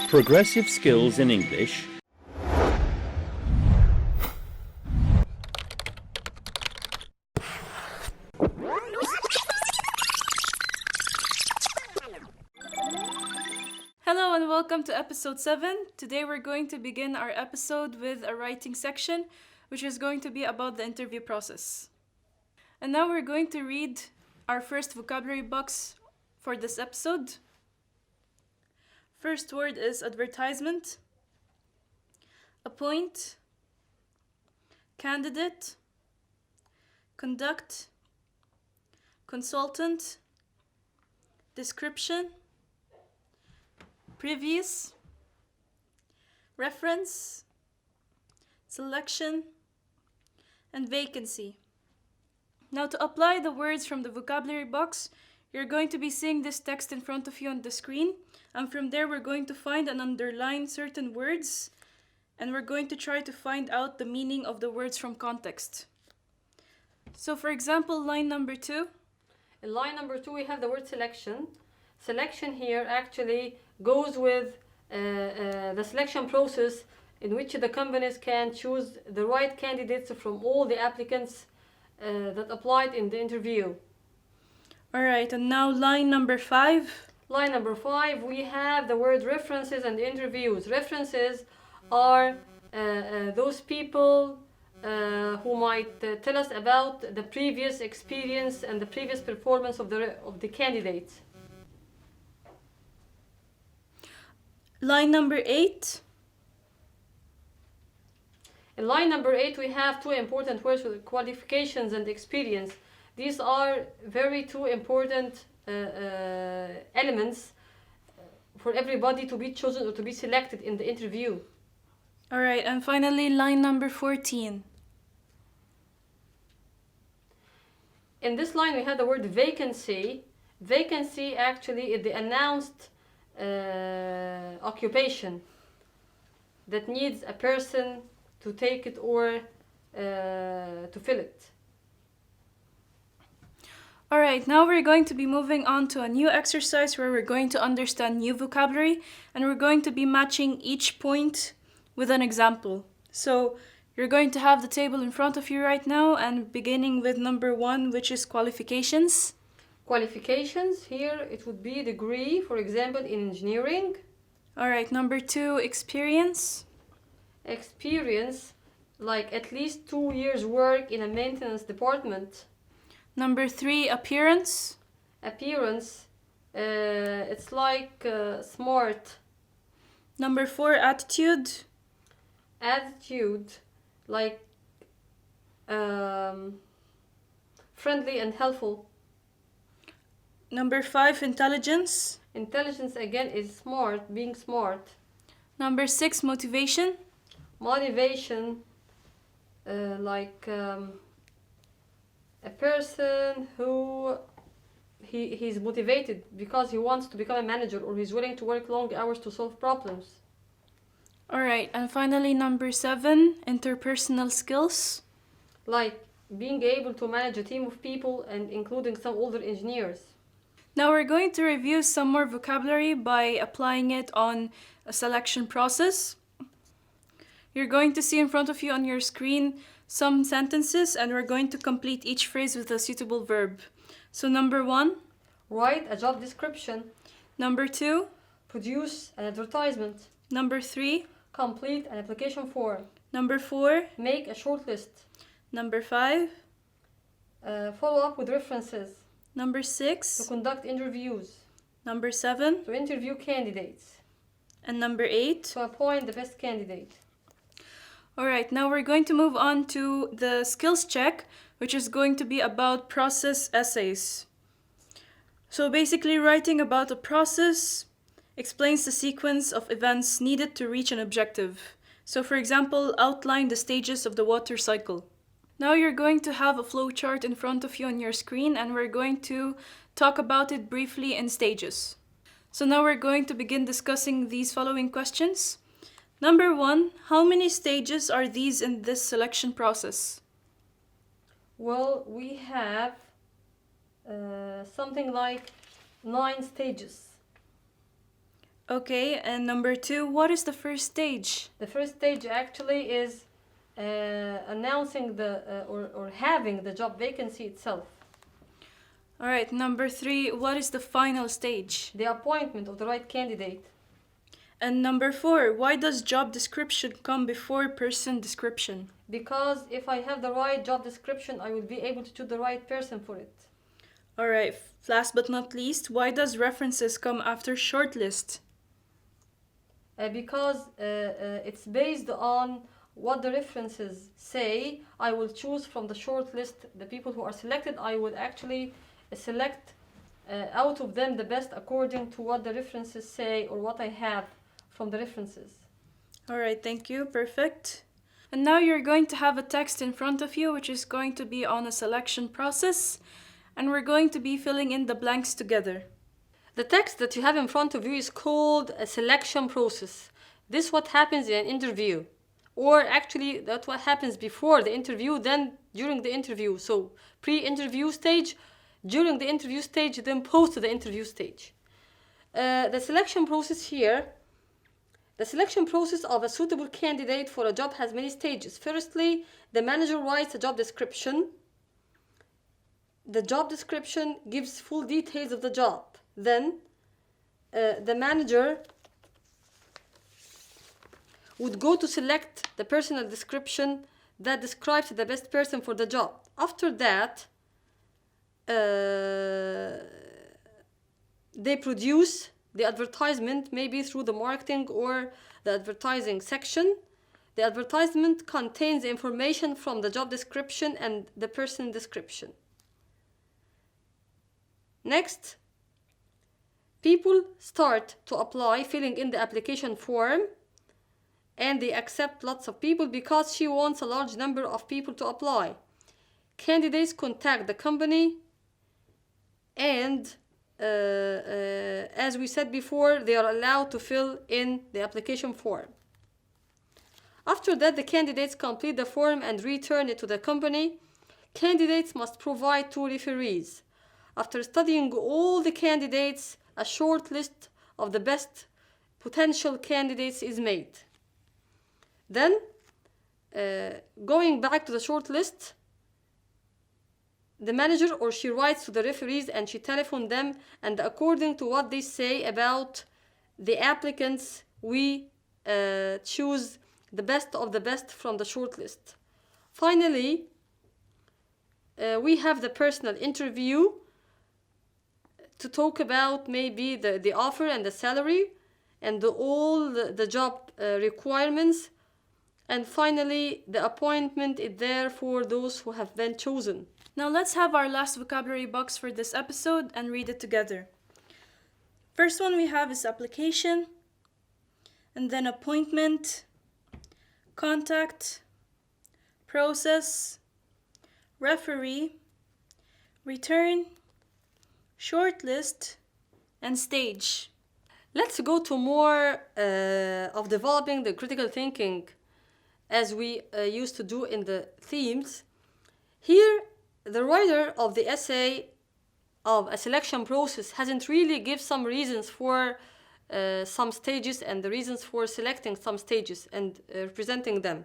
Progressive Skills in English. Hello and welcome to episode 7. Today we're going to begin our episode with a writing section, which is going to be about the interview process. And now we're going to read our first vocabulary box for this episode. First word is advertisement, appoint, candidate, conduct, consultant, description, previous, reference, selection, and vacancy. Now, to apply the words from the vocabulary box, you're going to be seeing this text in front of you on the screen, and from there we're going to find and underline certain words, and we're going to try to find out the meaning of the words from context. So for example, line number 2. In line number 2 we have the word selection. Selection here actually goes with the selection process in which the companies can choose the right candidates from all the applicants that applied in the interview. Alright, and now line number 5. Line number 5 we have the word references and interviews. References are those people who might tell us about the previous experience and the previous performance of the candidates. Line number 8. In line number 8 we have two important words with qualifications and experience. These are very two important elements for everybody to be chosen or to be selected in the interview. Alright, and finally line number 14. In this line we have the word vacancy. Vacancy actually is the announced occupation that needs a person to take it or to fill it. Alright, now we're going to be moving on to a new exercise where we're going to understand new vocabulary, and we're going to be matching each point with an example. So you're going to have the table in front of you right now, and beginning with number 1, which is qualifications. Qualifications, here it would be degree, for example, in engineering. Alright, number 2, experience. Experience, like at least 2 years work in a maintenance department. Number 3, appearance. Appearance, it's like smart. Number 4, attitude. Attitude, like friendly and helpful. Number 5, intelligence. Intelligence again is smart, being smart. Number 6, motivation. Motivation, like a person who he's motivated because he wants to become a manager, or he's willing to work long hours to solve problems. Alright, and finally number 7, interpersonal skills. Like being able to manage a team of people and including some older engineers. Now we're going to review some more vocabulary by applying it on a selection process. You're going to see in front of you on your screen some sentences, and we're going to complete each phrase with a suitable verb. So number 1. Write a job description. Number 2. Produce an advertisement. Number 3. Complete an application form. Number 4. Make a short list. Number 5. Follow up with references. Number To 6. conduct interviews. Number 7. To interview candidates. And number 8. To appoint the best candidate. Alright, now we're going to move on to the skills check, which is going to be about process essays. So basically, writing about a process explains the sequence of events needed to reach an objective. So for example, outline the stages of the water cycle. Now you're going to have a flowchart in front of you on your screen, and we're going to talk about it briefly in stages. So now we're going to begin discussing these following questions. Number 1, how many stages are these in this selection process? Well, we have something like 9 stages. Okay, and number 2, what is the first stage? The first stage actually is announcing or having the job vacancy itself. All right, number 3, what is the final stage? The appointment of the right candidate. And number 4, why does job description come before person description? Because if I have the right job description, I will be able to choose the right person for it. All right, last but not least, why does references come after shortlist? Because it's based on what the references say. I will choose from the short list the people who are selected. I would actually select out of them the best according to what the references say or what I have from the references. All right, thank you, perfect. And now you're going to have a text in front of you which is going to be on a selection process, and we're going to be filling in the blanks together. The text that you have in front of you is called a selection process. This is what happens in an interview. Or actually, that's what happens before the interview, then during the interview. So, pre-interview stage, during the interview stage, then post the interview stage. The selection process here, the selection process of a suitable candidate for a job has many stages. Firstly, the manager writes a job description. The job description gives full details of the job. Then, the manager would go to select the personal description that describes the best person for the job. After that, they produce the advertisement, maybe through the marketing or the advertising section. The advertisement contains information from the job description and the person description. Next, people start to apply, filling in the application form, and they accept lots of people because she wants a large number of people to apply. Candidates contact the company, and as we said before, they are allowed to fill in the application form. After that, the candidates complete the form and return it to the company. Candidates must provide 2 referees. After studying all the candidates, a short list of the best potential candidates is made. Then, going back to the short list, the manager or she writes to the referees and she telephones them, and according to what they say about the applicants, we choose the best of the best from the short list. Finally, we have the personal interview to talk about maybe the offer and the salary and all the job requirements. And finally, the appointment is there for those who have been chosen. Now let's have our last vocabulary box for this episode and read it together. First one we have is application, and then appointment, contact, process, referee, return, shortlist, and stage. Let's go to more of developing the critical thinking as we used to do in the themes. Here, the writer of the essay of a selection process hasn't really give some reasons for some stages and the reasons for selecting some stages and presenting them.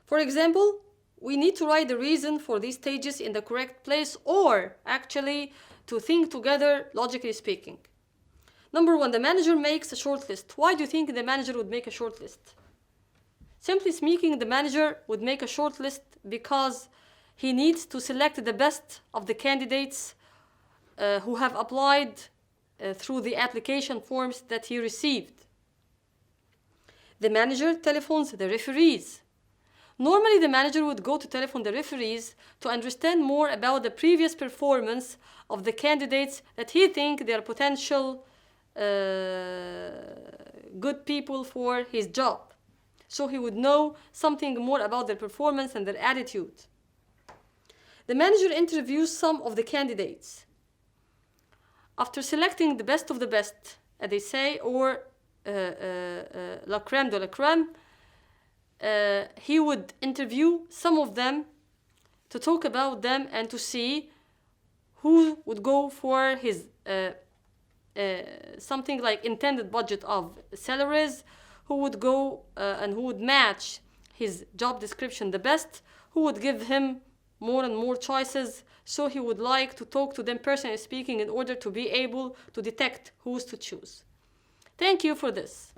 For example, we need to write the reason for these stages in the correct place, or actually to think together, logically speaking. Number 1, the manager makes a short list. Why do you think the manager would make a short list? Simply speaking, the manager would make a short list because he needs to select the best of the candidates who have applied through the application forms that he received. The manager telephones the referees. Normally, the manager would go to telephone the referees to understand more about the previous performance of the candidates that he thinks they are potential good people for his job. So he would know something more about their performance and their attitude. The manager interviews some of the candidates. After selecting the best of the best, as they say, or la crème de la crème, he would interview some of them to talk about them and to see who would go for his something like intended budget of salaries, who would go and who would match his job description the best, who would give him more and more choices, so he would like to talk to them personally speaking in order to be able to detect who's to choose. Thank you for this.